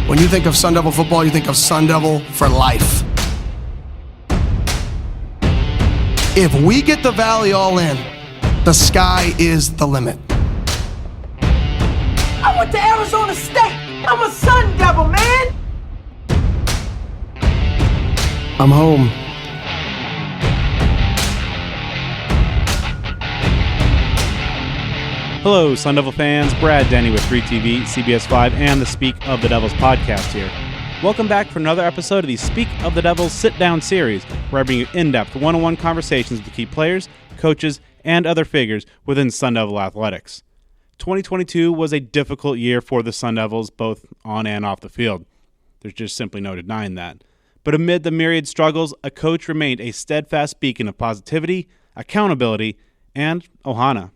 When you think of Sun Devil football, you think of Sun Devil for life. If we get the Valley all in, the sky is the limit. I went to Arizona State. I'm a Sun Devil, man. I'm home. Hello, Sun Devil fans. Brad Denny with 3TV, CBS 5, and the Speak of the Devils podcast here. Welcome back for another episode of the Speak of the Devils Sitdown series, where I bring you in-depth one-on-one conversations with key players, coaches, and other figures within Sun Devil athletics. 2022 was a difficult year for the Sun Devils, both on and off the field. There's just simply no denying that. But amid the myriad struggles, a coach remained a steadfast beacon of positivity, accountability, and ohana.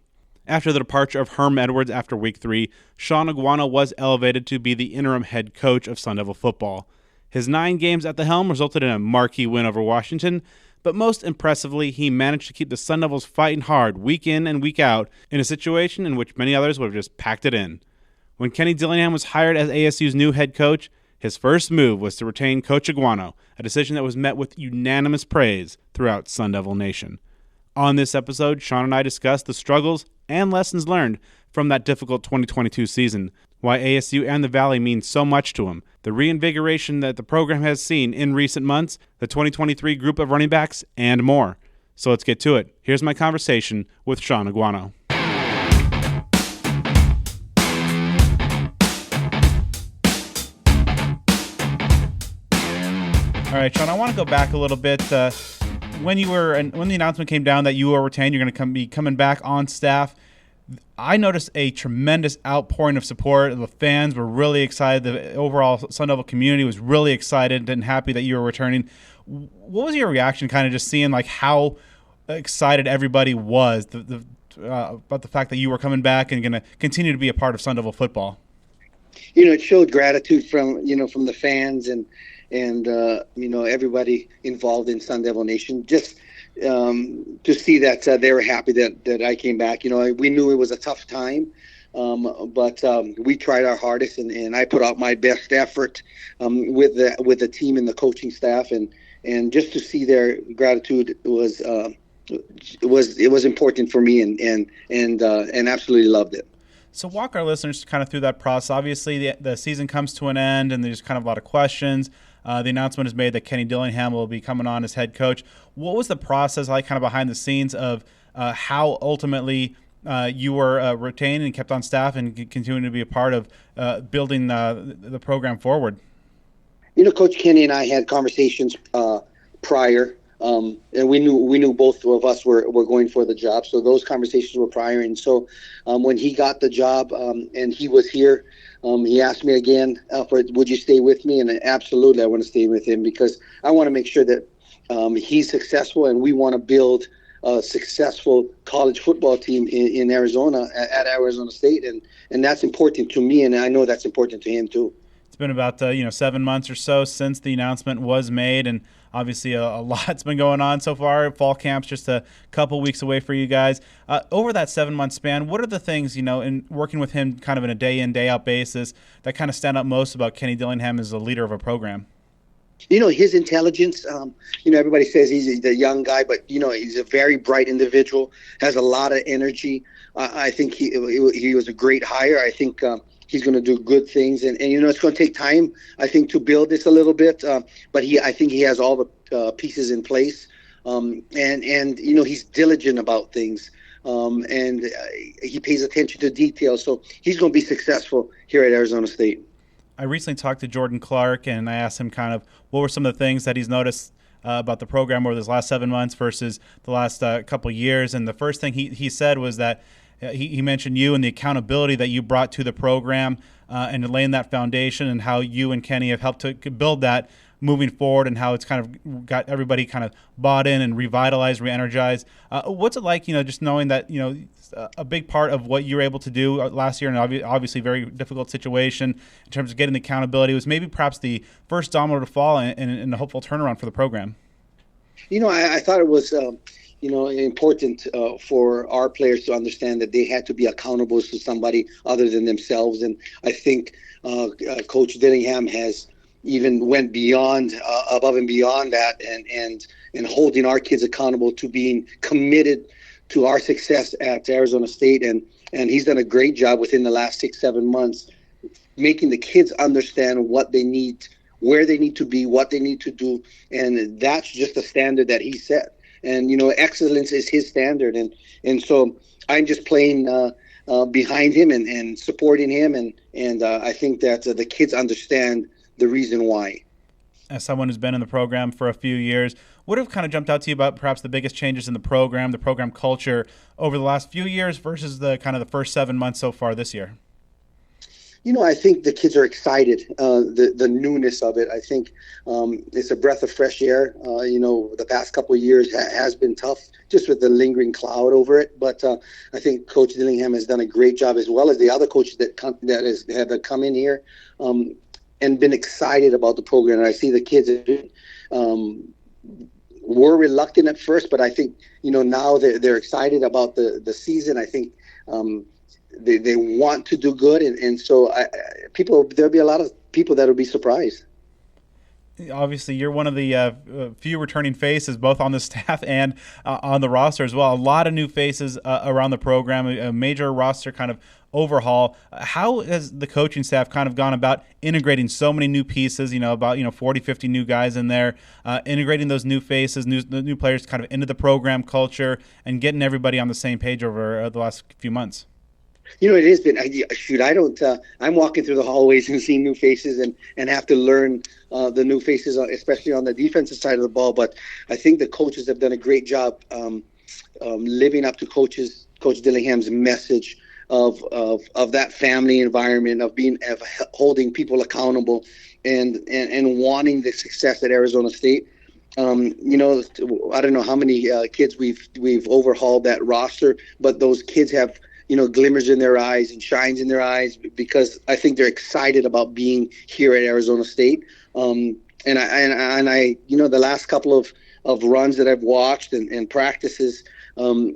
After the departure of Herm Edwards after Week 3, Shaun Aguano was elevated to be the interim head coach of Sun Devil football. His 9 games at the helm resulted in a marquee win over Washington, but most impressively, he managed to keep the Sun Devils fighting hard week in and week out in a situation in which many others would have just packed it in. When Kenny Dillingham was hired as ASU's new head coach, his first move was to retain Coach Aguano, a decision that was met with unanimous praise throughout Sun Devil Nation. On this episode, Shaun and I discussed the struggles and lessons learned from that difficult 2022 season, why ASU and the Valley mean so much to him, the reinvigoration that the program has seen in recent months, the 2023 group of running backs, and more. So let's get to it. Here's my conversation with Shaun Aguano. All right, Shaun, I want to go back a little bit. When the announcement came down that you were retained, you're going to be coming back on staff, I noticed a tremendous outpouring of support. The fans were really excited. The overall Sun Devil community was really excited and happy that you were returning. What was your reaction, kind of just seeing like how excited everybody was about the fact that you were coming back and going to continue to be a part of Sun Devil football? It showed gratitude from the fans and everybody involved in Sun Devil Nation. Just to see that they were happy that I came back. We knew it was a tough time, but we tried our hardest, and I put out my best effort with the team and the coaching staff, and just to see their gratitude was important for me, and absolutely loved it. So walk our listeners kind of through that process. Obviously, the season comes to an end, and there's kind of a lot of questions. The announcement is made that Kenny Dillingham will be coming on as head coach. What was the process like kind of behind the scenes of how ultimately you were retained and kept on staff and continuing to be a part of building the program forward? Coach Kenny and I had conversations prior, and we knew both of us were going for the job. So those conversations were prior. And so when he got the job and he was here, he asked me again would you stay with me? And absolutely, I want to stay with him because I want to make sure that he's successful, and we want to build a successful college football team in Arizona at Arizona State, and that's important to me, and I know that's important to him too. It's been about 7 months or so since the announcement was made, and obviously a lot's been going on so far. Fall camp's just a couple weeks away for you guys. Over that 7-month span, what are the things, in working with him kind of in a day-in, day-out basis that kind of stand out most about Kenny Dillingham as a leader of a program? His intelligence, everybody says he's a young guy, but, he's a very bright individual, has a lot of energy. I think he was a great hire. I think he's going to do good things, and it's going to take time, I think, to build this a little bit. But I think he has all the pieces in place, and he's diligent about things, and he pays attention to details. So he's going to be successful here at Arizona State. I recently talked to Jordan Clark, and I asked him kind of what were some of the things that he's noticed about the program over this last 7 months versus the last couple of years. And the first thing he said was that he mentioned you and the accountability that you brought to the program and laying that foundation, and how you and Kenny have helped to build that moving forward, and how it's kind of got everybody kind of bought in and revitalized, re-energized. What's it like, just knowing that, a big part of what you were able to do last year, and obviously very difficult situation in terms of getting the accountability, was maybe perhaps the first domino to fall in a hopeful turnaround for the program? I thought it was important for our players to understand that they had to be accountable to somebody other than themselves. And I think Coach Dillingham has even went beyond, above and beyond that, and holding our kids accountable to being committed to our success at Arizona State. And he's done a great job within the last 6-7 months, making the kids understand what they need, where they need to be, what they need to do. And that's just a standard that he set. And, excellence is his standard. And so I'm just playing behind him and supporting him. And I think that the kids understand the reason why. As someone who's been in the program for a few years, what have kind of jumped out to you about perhaps the biggest changes in the program culture over the last few years versus the kind of the first 7 months so far this year? I think the kids are excited, the newness of it. I think it's a breath of fresh air. The past couple of years has been tough just with the lingering cloud over it. But I think Coach Dillingham has done a great job, as well as the other coaches that have come in here and been excited about the program. And I see the kids were reluctant at first, but I think, now they're excited about the season. I think they want to do good, and so there'll be a lot of people that will be surprised. Obviously, you're one of the few returning faces, both on the staff and on the roster as well. A lot of new faces around the program, a major roster kind of overhaul. How has the coaching staff kind of gone about integrating so many new pieces, about 40, 50 new guys in there, integrating those new faces, new players kind of into the program culture and getting everybody on the same page over the last few months? It has been, I'm walking through the hallways and seeing new faces and have to learn the new faces, especially on the defensive side of the ball. But I think the coaches have done a great job living up to Coach Dillingham's message of that family environment, of holding people accountable and wanting the success at Arizona State. I don't know how many kids we've overhauled that roster, but those kids have glimmers in their eyes and shines in their eyes, because I think they're excited about being here at Arizona State. And I the last couple of runs that I've watched and practices,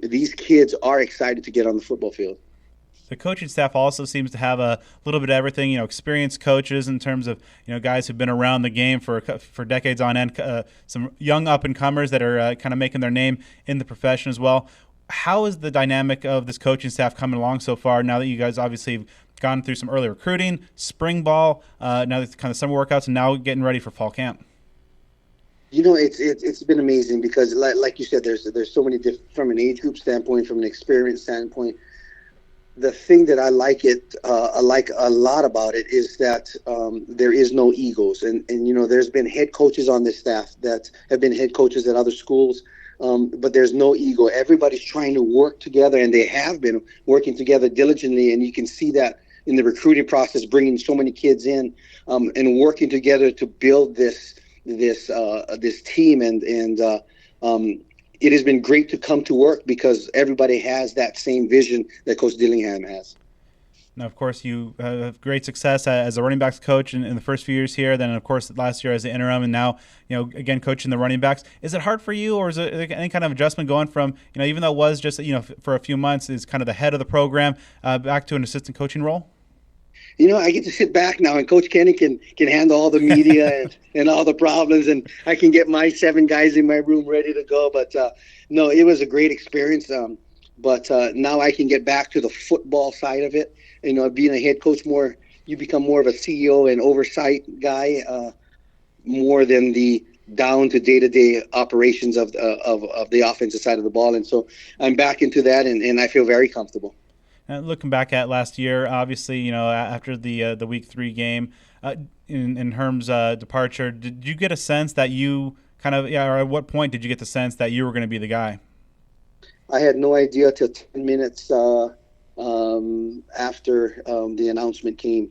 these kids are excited to get on the football field. The coaching staff also seems to have a little bit of everything, experienced coaches in terms of, guys who've been around the game for decades on end, some young up-and-comers that are kind of making their name in the profession as well. How is the dynamic of this coaching staff coming along so far, now that you guys obviously have gone through some early recruiting, spring ball, now it's kind of summer workouts, and now getting ready for fall camp? It's been amazing, because like you said, there's so many different, from an age group standpoint, from an experience standpoint. The thing that I like a lot about it is that there is no egos, and there's been head coaches on this staff that have been head coaches at other schools. But there's no ego. Everybody's trying to work together, and they have been working together diligently. And you can see that in the recruiting process, bringing so many kids in and working together to build this team. And it has been great to come to work, because everybody has that same vision that Coach Dillingham has. Now, of course, you have great success as a running backs coach in the first few years here. Then, of course, last year as an interim, and now, again, coaching the running backs. Is it hard for you, or is it any kind of adjustment going from, even though it was just, for a few months, is kind of the head of the program, back to an assistant coaching role? I get to sit back now, and Coach Kenny can handle all the media and all the problems, and I can get my 7 guys in my room ready to go. But no, it was a great experience. But now I can get back to the football side of it. Being a head coach, you become more of a CEO and oversight guy, more than the down to day-to-day operations of the offensive side of the ball. And so I'm back into that, and I feel very comfortable. Looking back at last year, obviously, after the Week 3 game, in Herm's departure, did you get a sense that you or at what point did you get the sense that you were going to be the guy? I had no idea till 10 minutes after the announcement came,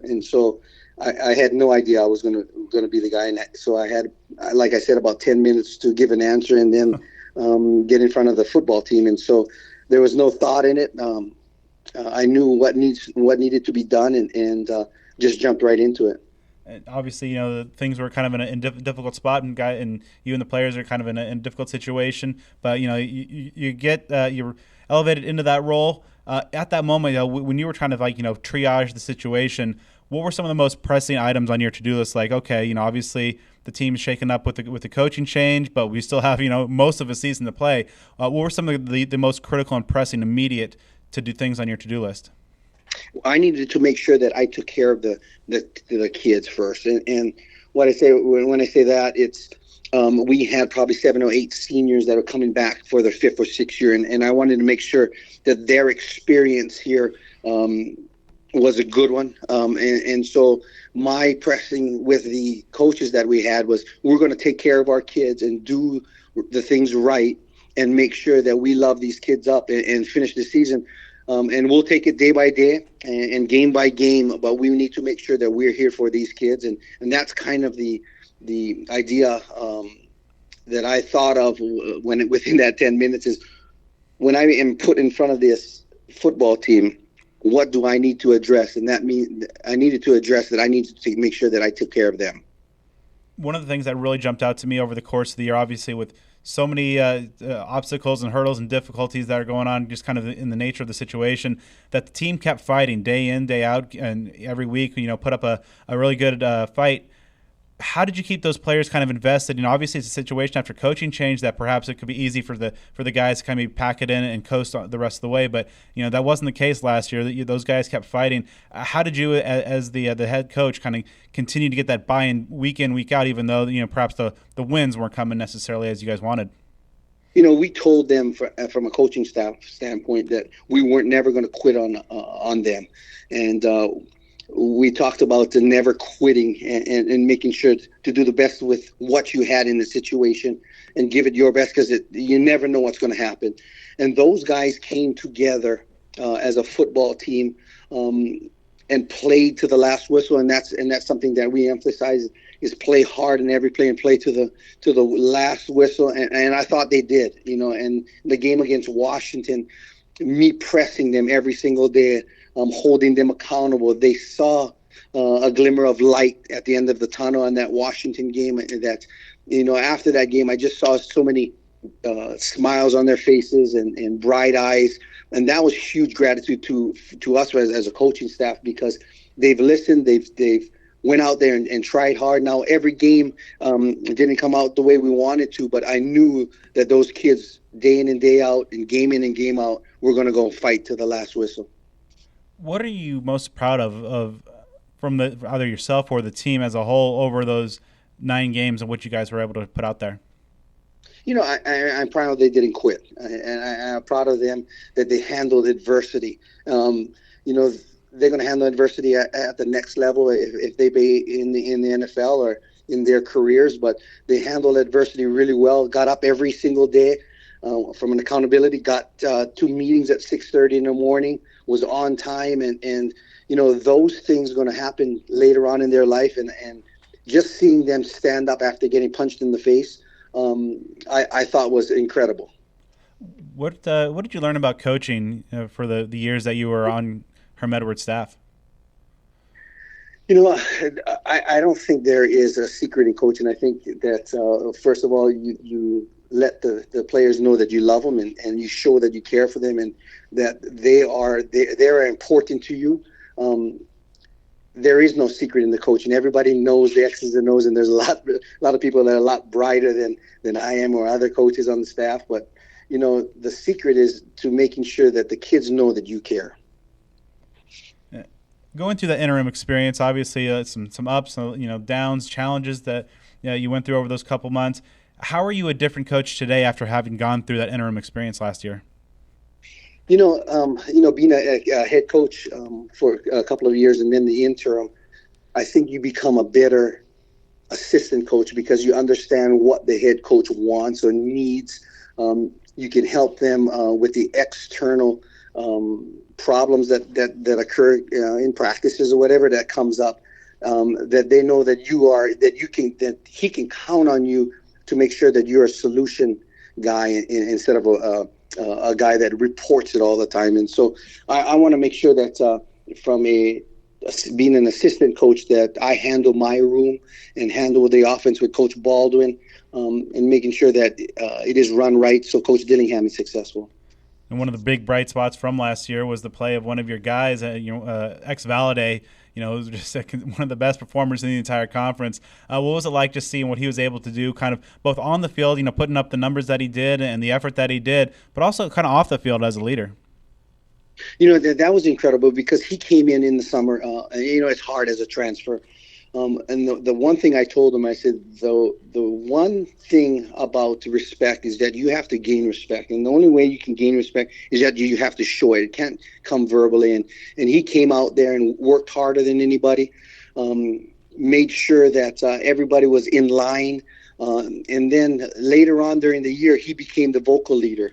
and so I had no idea I was going to be the guy. And so I had, like I said, about 10 minutes to give an answer, and then get in front of the football team. And so there was no thought in it. I knew what needed to be done, and just jumped right into it. Obviously, things were kind of in a difficult spot, and you and the players are kind of in a difficult situation. But you get you're elevated into that role. At that moment, when you were trying to triage the situation, what were some of the most pressing items on your to-do list? Like, okay, obviously the team's shaken up with the coaching change, but we still have most of a season to play. What were some of the most critical and pressing, immediate to do things on your to-do list? I needed to make sure that I took care of the kids first, and what I say when I say that, it's we had probably 7 or 8 seniors that are coming back for their 5th or 6th year, and I wanted to make sure that their experience here was a good one, and so my pressing with the coaches that we had was, we're going to take care of our kids and do the things right and make sure that we love these kids up and finish the season. And we'll take it day by day and game by game, but we need to make sure that we're here for these kids. And that's kind of the idea that I thought of within that 10 minutes is, when I am put in front of this football team, what do I need to address? And that means I needed to address that I need to make sure that I took care of them. One of the things that really jumped out to me over the course of the year, obviously with so many obstacles and hurdles and difficulties that are going on, just kind of in the nature of the situation, that the team kept fighting day in, day out, and every week, put up a really good fight. How did you keep those players kind of invested? Obviously it's a situation after coaching change that perhaps it could be easy for the guys to kind of pack it in and coast the rest of the way, but that wasn't the case last year. Those guys kept fighting. How did you, as the head coach, kind of continue to get that buy-in week in, week out, even though perhaps the wins weren't coming necessarily as you guys wanted? We told them from a coaching staff standpoint that we weren't never going to quit on them, and we talked about the never quitting and making sure to do the best with what you had in the situation and give it your best, because you never know what's going to happen. And those guys came together as a football team and played to the last whistle, and that's something that we emphasize, is play hard in every play and play to the last whistle. And I thought they did, and the game against Washington, me pressing them every single day, holding them accountable. They saw a glimmer of light at the end of the tunnel in that Washington game. That, after that game, I just saw so many smiles on their faces and bright eyes. And that was huge gratitude to us as a coaching staff, because they've listened, they've went out there and tried hard. Now, every game didn't come out the way we wanted to, but I knew that those kids, day in and day out, and game in and game out, were going to go fight to the last whistle. What are you most proud of from either yourself or the team as a whole over those 9 games and what you guys were able to put out there? I'm proud they didn't quit, and I'm proud of them that they handled adversity. They're going to handle adversity at the next level if they be in the NFL or in their careers, but they handled adversity really well. Got up every single day from an accountability. Got 2 meetings at 6:30 in the morning. Was on time, and those things are going to happen later on in their life, and just seeing them stand up after getting punched in the face, I thought was incredible. What did you learn about coaching for the years that you were on Herm Edwards' staff? I don't think there is a secret in coaching. I think that first of all, you let the players know that you love them, and you show that you care for them, and that they are important to you. There is no secret in the coaching. Everybody knows the X's and O's, and there's a lot of people that are a lot brighter than I am or other coaches on the staff. But the secret is to making sure that the kids know that you care. Going through the interim experience, obviously some ups, downs, challenges that you went through over those couple months. How are you a different coach today after having gone through that interim experience last year? Being a head coach for a couple of years and then the interim, I think you become a better assistant coach because you understand what the head coach wants or needs. You can help them with the external problems that occur in practices or whatever that comes up. That they know that that he can count on you to make sure that you're a solution guy instead of a guy that reports it all the time. And so I want to make sure that from a being an assistant coach, that I handle my room and handle the offense with Coach Baldwin, and making sure that it is run right so Coach Dillingham is successful. And one of the big bright spots from last year was the play of one of your guys, ex-Valade. Was just one of the best performers in the entire conference. What was it like just seeing what he was able to do, kind of both on the field, putting up the numbers that he did and the effort that he did, but also kind of off the field as a leader? That was incredible because he came in the summer, and it's hard as a transfer. And the one thing I told him, I said, the one thing about respect is that you have to gain respect. And the only way you can gain respect is that you have to show it. It can't come verbally. And he came out there and worked harder than anybody, made sure that everybody was in line. And then later on during the year, he became the vocal leader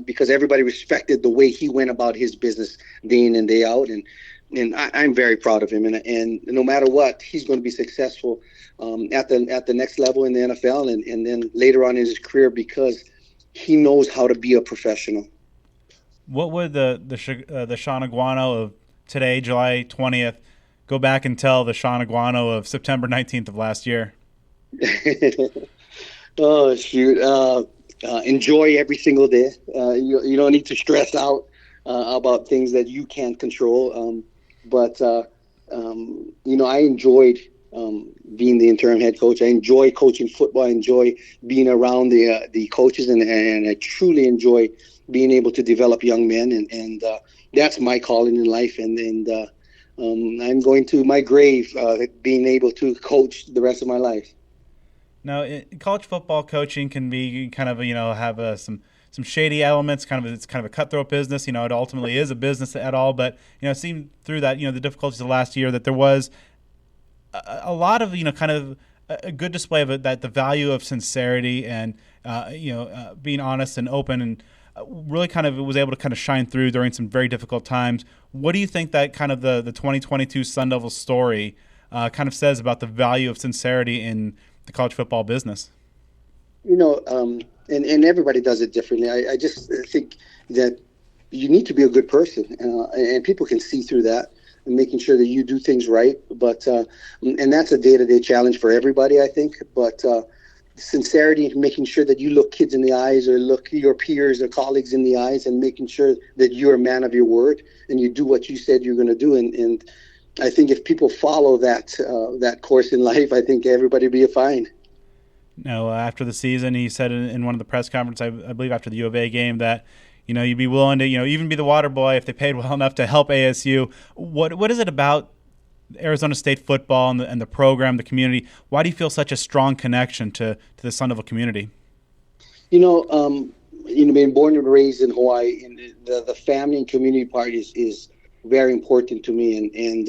because everybody respected the way he went about his business day in and day out. And I'm very proud of him. And no matter what, he's going to be successful at the next level in the NFL and then later on in his career because he knows how to be a professional. What would the Shaun Aguano of today, July 20th, go back and tell the Shaun Aguano of September 19th of last year? Oh, shoot. Enjoy every single day. You don't need to stress out about things that you can't control. But I enjoyed being the interim head coach. I enjoy coaching football. I enjoy being around the coaches, and I truly enjoy being able to develop young men. And that's my calling in life. And I'm going to my grave being able to coach the rest of my life. Now, college football coaching can be kind of, have some shady elements. It's kind of a cutthroat business. It ultimately is a business at all. But it seemed through that, the difficulties of last year, that there was a lot of, kind of a good display of it, that the value of sincerity and being honest and open, and really kind of was able to kind of shine through during some very difficult times. What do you think that kind of the 2022 Sun Devils story kind of says about the value of sincerity in the college football business? And everybody does it differently. I just think that you need to be a good person, and people can see through that, and making sure that you do things right. But and that's a day-to-day challenge for everybody, I think. But sincerity and making sure that you look kids in the eyes, or look your peers or colleagues in the eyes, and making sure that you're a man of your word and you do what you said you're going to do. And I think if people follow that course in life, I think everybody will be fine. After the season, he said in one of the press conferences, I believe after the U of A game, that you'd be willing to even be the water boy if they paid well enough to help ASU. What is it about Arizona State football and the program, the community? Why do you feel such a strong connection to the Sun Devil community? Being born and raised in Hawaii, and the family and community part is very important to me. And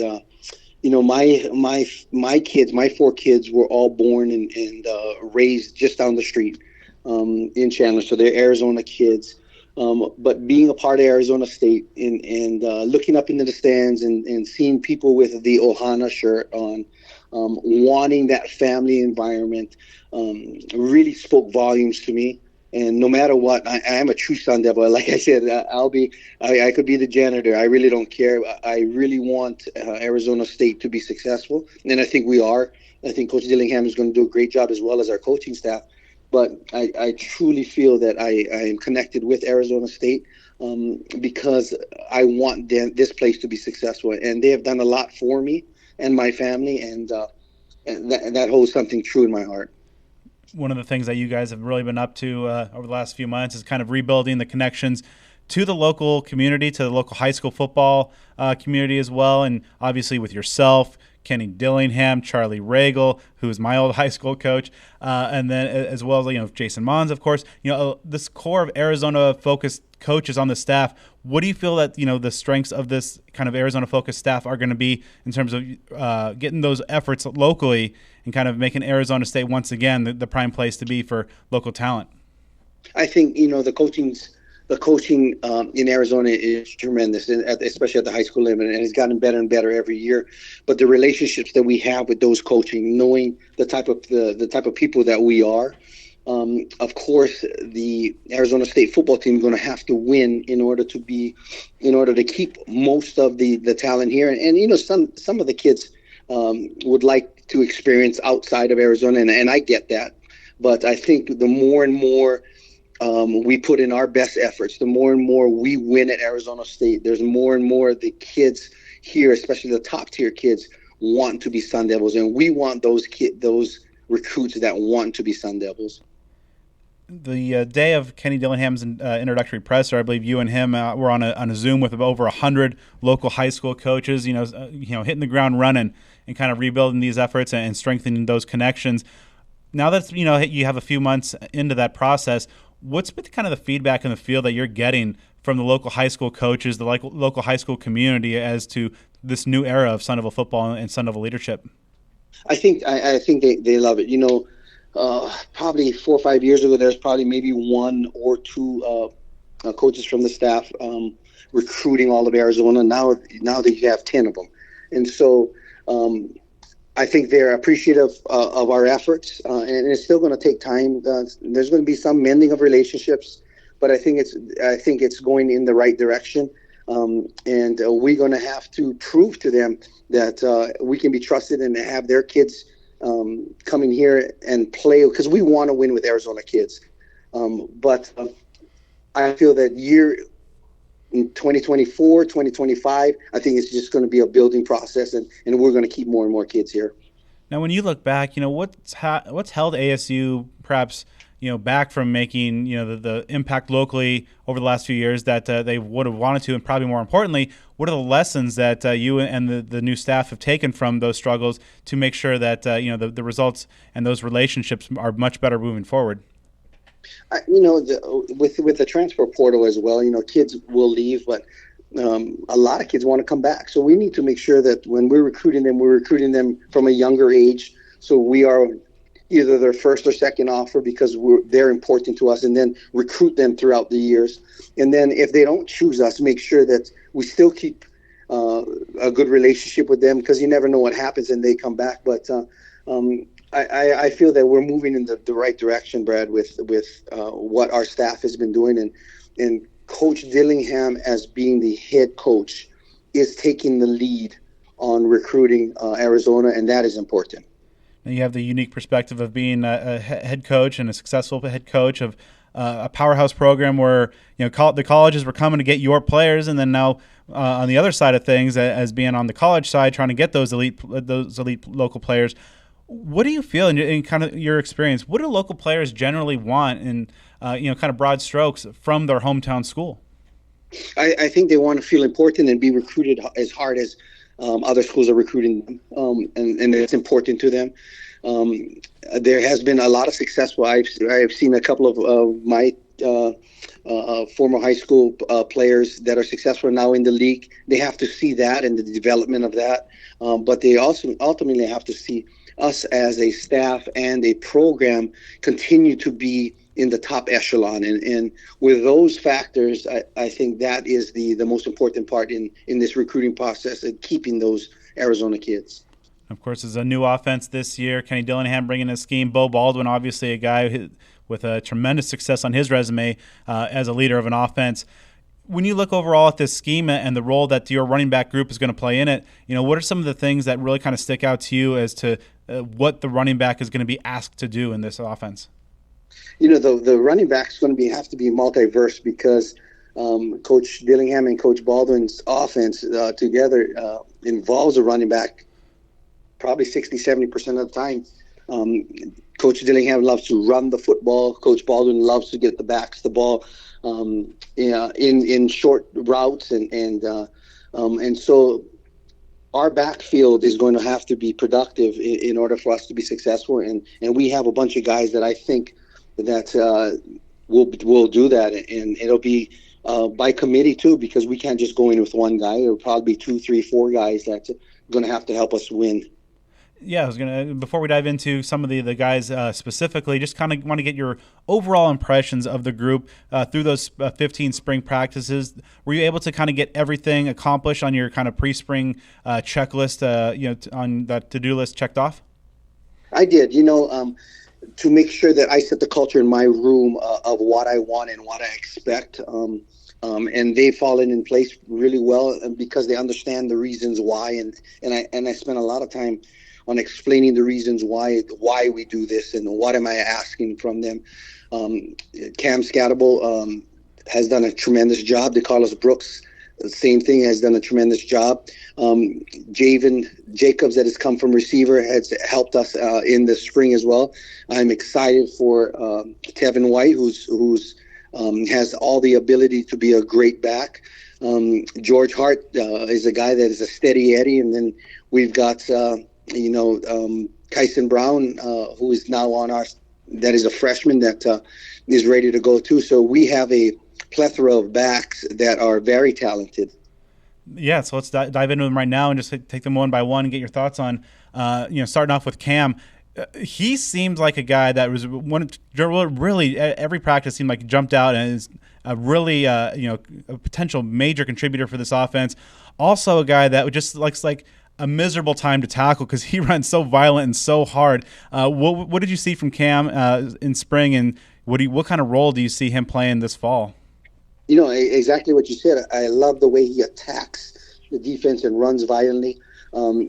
my kids, my 4 kids, were all born and raised just down the street in Chandler, so they're Arizona kids. But being a part of Arizona State and looking up into the stands and seeing people with the ohana shirt on, wanting that family environment, really spoke volumes to me. And no matter what, I am a true Sun Devil. Like I said, I could be the janitor. I really don't care. I really want Arizona State to be successful, and I think we are. I think Coach Dillingham is going to do a great job, as well as our coaching staff. But I truly feel that I am connected with Arizona State because I want this place to be successful, and they have done a lot for me and my family, and that holds something true in my heart. One of the things that you guys have really been up to over the last few months is kind of rebuilding the connections to the local community, to the local high school football community as well, and obviously with yourself, Kenny Dillingham, Charlie Regal, who is my old high school coach, and then as well as Jason Mons, of course. This core of Arizona-focused coaches on the staff. What do you feel that the strengths of this kind of Arizona-focused staff are going to be in terms of getting those efforts locally and kind of making Arizona State once again the prime place to be for local talent? I think the coaching in Arizona is tremendous, especially at the high school level, and it's gotten better and better every year. But the relationships that we have with those coaching, knowing the type of people that we are, Of course, the Arizona State football team is going to have to win in order to keep most of the talent here. And some of the kids would like to experience outside of Arizona, and I get that. But I think the more and more we put in our best efforts, the more and more we win at Arizona State. There's more and more the kids here, especially the top tier kids, want to be Sun Devils, and we want those recruits that want to be Sun Devils. The day of Kenny Dillingham's introductory presser, I believe you and him were on a Zoom with over 100 local high school coaches. Hitting the ground running and kind of rebuilding these efforts and strengthening those connections. Now that you have a few months into that process, what's been kind of the feedback in the field that you're getting from the local high school coaches, the local high school community, as to this new era of Sun Devil football and Sun Devil leadership? I think they love it. Probably 4 or 5 years ago, there's probably maybe one or two coaches from the staff recruiting all of Arizona. Now that you have 10 of them, and so I think they're appreciative of our efforts, and it's still going to take time. There's going to be some mending of relationships, but I think it's going in the right direction. And we're going to have to prove to them that we can be trusted and have their kids coming here and play, because we want to win with Arizona kids. But I feel that in 2024, 2025, I think it's just going to be a building process, and we're going to keep more and more kids here. Now, when you look back, what's held ASU perhaps back from making the impact locally over the last few years that they would have wanted to, and probably more importantly, what are the lessons that you and the new staff have taken from those struggles to make sure that the results and those relationships are much better moving forward? With the transfer portal as well, kids will leave, but a lot of kids want to come back. So we need to make sure that when we're recruiting them from a younger age. So we are either their first or second offer, because they're important to us, and then recruit them throughout the years. And then if they don't choose us, make sure that we still keep a good relationship with them, because you never know what happens and they come back. But I feel that we're moving in the right direction, Brad, with what our staff has been doing, and Coach Dillingham, as being the head coach, is taking the lead on recruiting Arizona, and that is important. And you have the unique perspective of being a head coach and a successful head coach of a powerhouse program where the colleges were coming to get your players, and then now on the other side of things, as being on the college side, trying to get those elite local players. What do you feel in kind of your experience? What do local players generally want in kind of broad strokes from their hometown school? I think they want to feel important and be recruited as hard as other schools are recruiting them, and it's important to them. There has been a lot of success. I've seen a couple of my former high school players that are successful now in the league. They have to see that and the development of that, but they also ultimately have to see us as a staff and a program continue to be in the top echelon. And with those factors, I think that is the most important part in this recruiting process, and keeping those Arizona kids. Of course, there's a new offense this year. Kenny Dillingham bringing a scheme. Bo Baldwin, obviously a guy with a tremendous success on his resume as a leader of an offense. When you look overall at this scheme and the role that your running back group is going to play in it, what are some of the things that really kind of stick out to you as to what the running back is going to be asked to do in this offense? The running back is going to have to be multiverse, because Coach Dillingham and Coach Baldwin's offense together involves a running back probably 60-70% of the time. Coach Dillingham loves to run the football. Coach Baldwin loves to get the backs the ball in short routes, and so our backfield is going to have to be productive in order for us to be successful, and we have a bunch of guys that I think that will do that, and it'll be by committee too, because we can't just go in with one guy. It'll probably be 2, 3, 4 guys that's going to have to help us win. Yeah, I was gonna. Before we dive into some of the guys specifically, just kind of want to get your overall impressions of the group through those 15 spring practices. Were you able to kind of get everything accomplished on your kind of pre-spring checklist? On that to-do list checked off? I did. to make sure that I set the culture in my room of what I want and what I expect. And they've fallen in place really well because they understand the reasons why. And I spent a lot of time on explaining the reasons why we do this and what am I asking from them. Cam Scatterable has done a tremendous job. DeCarlos Brooks, the same thing, has done a tremendous job. Javen Jacobs, that has come from receiver, has helped us in the spring as well. I'm excited for Tevin White, who's has all the ability to be a great back. George Hart is a guy that is a steady Eddie, and then we've got Kyson Brown, who is now on that is a freshman that is ready to go too. So we have a plethora of backs that are very talented. Yeah, so let's dive into them right now and just take them one by one and get your thoughts on, starting off with Cam. He seems like a guy that was really every practice seemed like he jumped out and is a really a potential major contributor for this offense. Also a guy that just looks like a miserable time to tackle because he runs so violent and so hard. What did you see from Cam in spring, and what kind of role do you see him playing this fall? Exactly what you said. I love the way he attacks the defense and runs violently.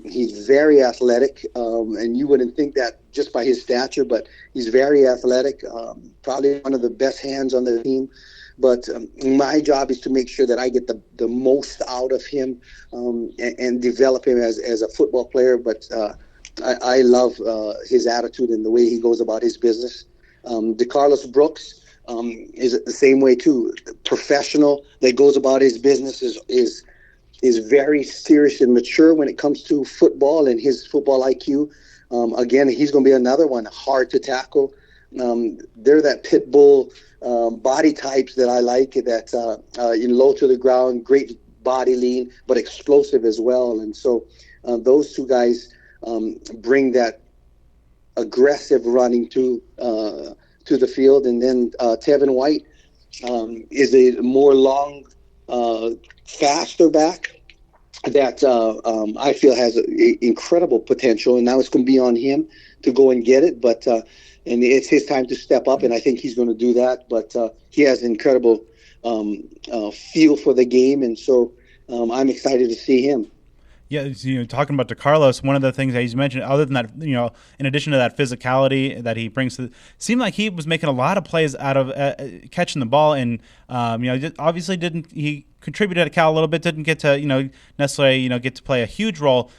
He's very athletic, and you wouldn't think that just by his stature, but he's very athletic, probably one of the best hands on the team. But my job is to make sure that I get the most out of him and develop him as a football player. But I love his attitude and the way he goes about his business. DeCarlos Brooks is the same way too. Professional that goes about his business is very serious and mature when it comes to football and his football IQ. Again, he's going to be another one hard to tackle. They're that pit bull body types that I like. That low to the ground, great body lean, but explosive as well. And so those two guys bring that aggressive running to the field. And then Tevin White is a more long, faster back that I feel has incredible potential. And now it's going to be on him to go and get it. But and it's his time to step up, and I think he's going to do that. But he has incredible feel for the game, and so I'm excited to see him. Yeah, talking about DeCarlos, one of the things that he's mentioned, other than that, in addition to that physicality that he brings to, seemed like he was making a lot of plays out of catching the ball, and obviously he contributed at Cal a little bit, didn't get to necessarily get to play a huge role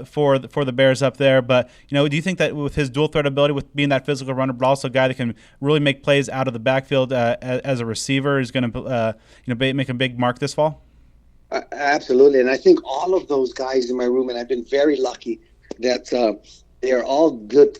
for the Bears up there, but do you think that with his dual threat ability, with being that physical runner, but also a guy that can really make plays out of the backfield as a receiver, is going to make a big mark this fall? Absolutely, and I think all of those guys in my room, and I've been very lucky that they're all good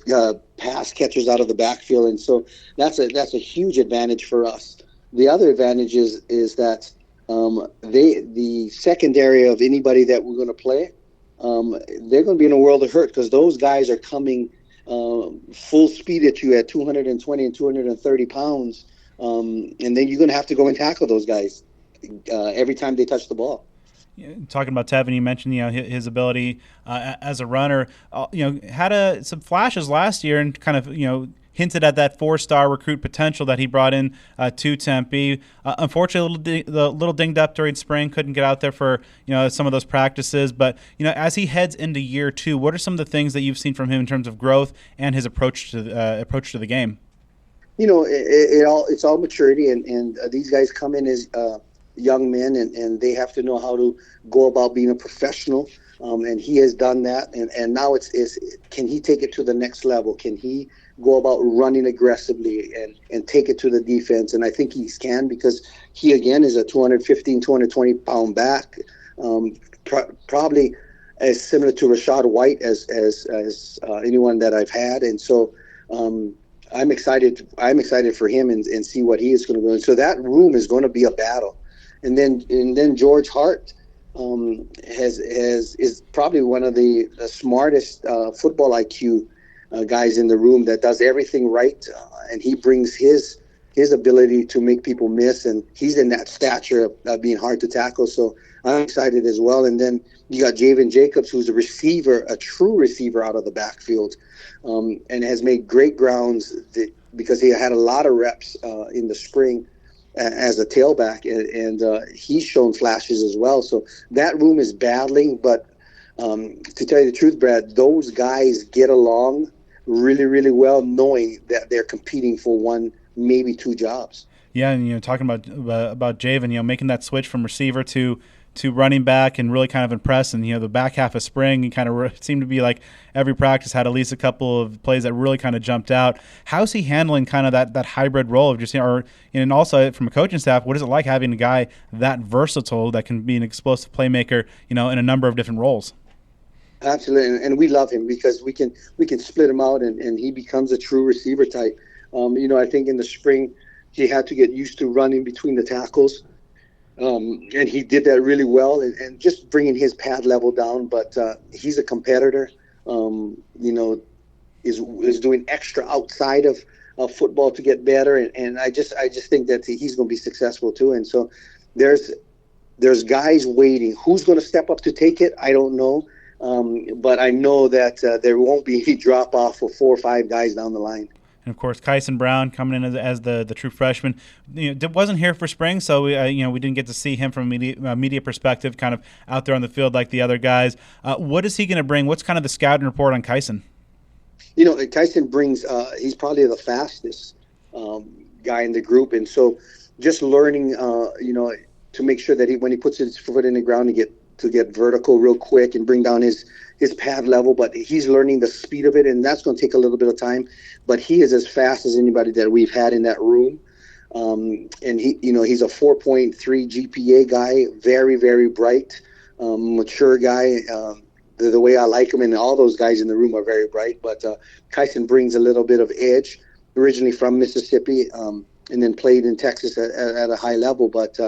pass catchers out of the backfield, and so that's a huge advantage for us. The other advantage is that the secondary of anybody that we're going to play, they're going to be in a world of hurt because those guys are coming full speed at you at 220 and 230 pounds, and then you're going to have to go and tackle those guys every time they touch the ball. Talking about Tevin, you mentioned his ability as a runner. Had some flashes last year and kind of hinted at that 4-star recruit potential that he brought in to Tempe. Unfortunately, a little dinged up during spring, couldn't get out there for some of those practices. But as he heads into year 2, what are some of the things that you've seen from him in terms of growth and his approach to the game? It's all maturity, and these guys come in as young men, and they have to know how to go about being a professional, and he has done that, and now it's can he take it to the next level? Can he go about running aggressively and take it to the defense? And I think he can, because he again is a 215, 220 pound back, probably as similar to Rachaad White as anyone that I've had, and so I'm excited for him and see what he is going to do. And so that room is going to be a battle. And then George Hart is probably one of the smartest football IQ guys in the room, that does everything right, and he brings his ability to make people miss, and he's in that stature of being hard to tackle. So I'm excited as well. And then You got Javen Jacobs, who's a receiver, a true receiver out of the backfield, and has made great grounds because he had a lot of reps in the spring as a tailback, and he's shown flashes as well. So that room is battling, but to tell you the truth, Brad, those guys get along really, really well, knowing that they're competing for one, maybe two jobs. Yeah, and talking about Javen, making that switch from receiver to running back and really kind of impressed. And the back half of spring, he kind of seemed to be like every practice had at least a couple of plays that really kind of jumped out. How's he handling kind of that hybrid role of just and also from a coaching staff, what is it like having a guy that versatile that can be an explosive playmaker, in a number of different roles? Absolutely, and we love him because we can split him out and he becomes a true receiver type. I think in the spring he had to get used to running between the tackles. And he did that really well, and just bringing his pad level down. But he's a competitor. Is doing extra outside of football to get better, and I just think that he's going to be successful too. And so there's guys waiting. Who's going to step up to take it? I don't know, but I know that there won't be any drop off for 4 or 5 guys down the line. And of course, Kyson Brown coming in as the true freshman, wasn't here for spring, so we didn't get to see him from a media perspective, kind of out there on the field like the other guys. What is he going to bring? What's kind of the scouting report on Kyson? Kyson brings. He's probably the fastest guy in the group, and so just learning, to make sure that when he puts his foot in the ground to get vertical real quick and bring down his pad level, but he's learning the speed of it, and that's going to take a little bit of time. But he is as fast as anybody that we've had in that room, and he's a 4.3 GPA guy, very, very bright, mature guy. The way I like him, and all those guys in the room are very bright. But Kyson brings a little bit of edge, originally from Mississippi, and then played in Texas at a high level. But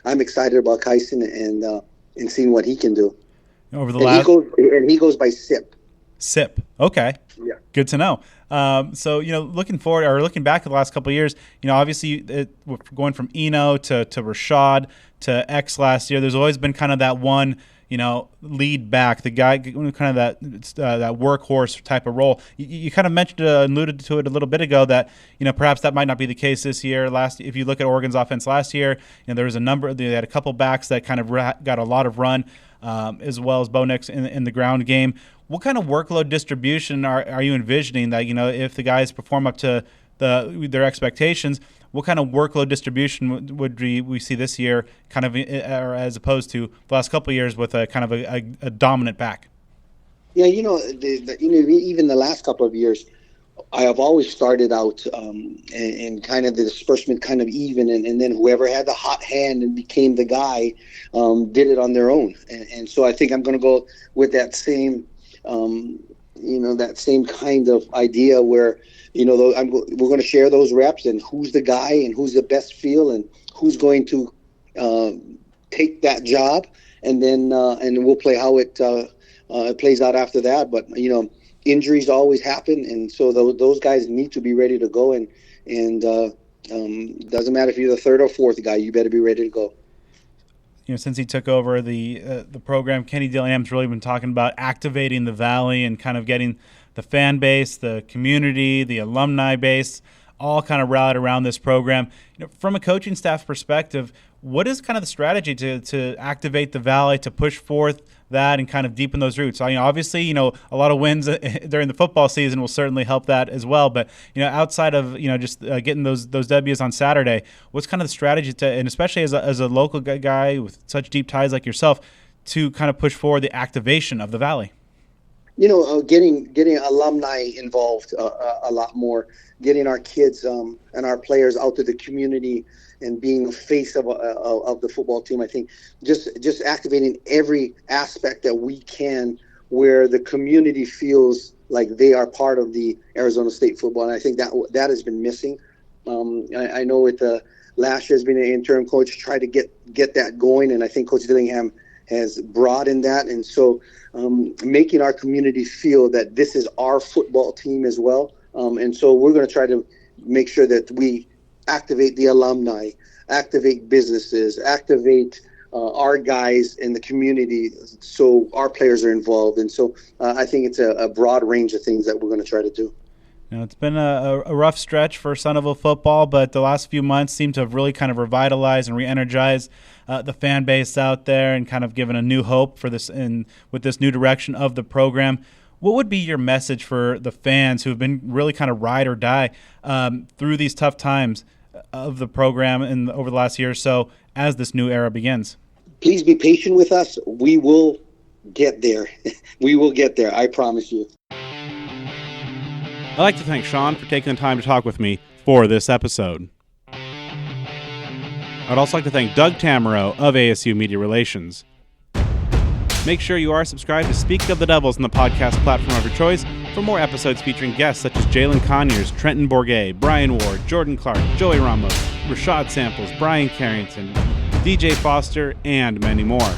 I'm excited about Kyson and seeing what he can do. Over the he goes by Sip. Sip. Okay. Yeah. Good to know. So, looking forward or looking back at the last couple of years, obviously we're going from Eno to Rashad to X last year. There's always been kind of that one, lead back, the guy kind of that workhorse type of role. You kind of mentioned, alluded to it a little bit ago that, perhaps that might not be the case this year. If you look at Oregon's offense last year, there was they had a couple backs that kind of got a lot of run, as well as Bo Nix in the ground game. What kind of workload distribution are you envisioning that, if the guys perform up to their expectations, what kind of workload distribution would we see this year, kind of, or as opposed to the last couple of years with a kind of a dominant back? Yeah, even the last couple of years, I have always started out and kind of the disbursement kind of even, and then whoever had the hot hand and became the guy did it on their own. And so I think I'm going to go with that same, that same kind of idea where, we're going to share those reps and who's the guy and who's the best feel and who's going to take that job, and then and we'll play how it plays out after that. But injuries always happen, and so those guys need to be ready to go. And doesn't matter if you're the third or fourth guy, you better be ready to go. Since he took over the program, Kenny Dillingham's really been talking about activating the Valley and kind of getting the fan base, the community, the alumni base, all kind of rallied around this program. From a coaching staff perspective, what is kind of the strategy to activate the Valley, to push forth that and kind of deepen those roots? Obviously, a lot of wins during the football season will certainly help that as well. But, outside of, just getting those W's on Saturday, what's kind of the strategy and especially as a local guy with such deep ties like yourself, to kind of push forward the activation of the Valley? Getting alumni involved a lot more, getting our kids and our players out to the community and being the face of the football team. I think just activating every aspect that we can where the community feels like they are part of the Arizona State football. And I think that has been missing. I know with last year has been an interim coach, try to get that going. And I think Coach Dillingham has broadened that. And so making our community feel that this is our football team as well. And so we're going to try to make sure that we activate the alumni, activate businesses, activate our guys in the community, so our players are involved. And so I think it's a broad range of things that we're going to try to do. It's been a rough stretch for Sunnyvale football, but the last few months seem to have really kind of revitalized and re-energized the fan base out there and kind of given a new hope for this and with this new direction of the program. What would be your message for the fans who have been really kind of ride or die through these tough times of the program and over the last year or so as this new era begins? Please be patient with us. We will get there. We will get there. I promise you. I'd like to thank Shaun for taking the time to talk with me for this episode. I'd also like to thank Doug Tamaro of ASU Media Relations. Make sure you are subscribed to Speak of the Devils on the podcast platform of your choice for more episodes featuring guests such as Jalen Conyers, Trenton Bourget, Brian Ward, Jordan Clark, Joey Ramos, Rashad Samples, Brian Carrington, DJ Foster, and many more.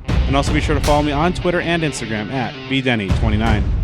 And also be sure to follow me on Twitter and Instagram at bdenny29.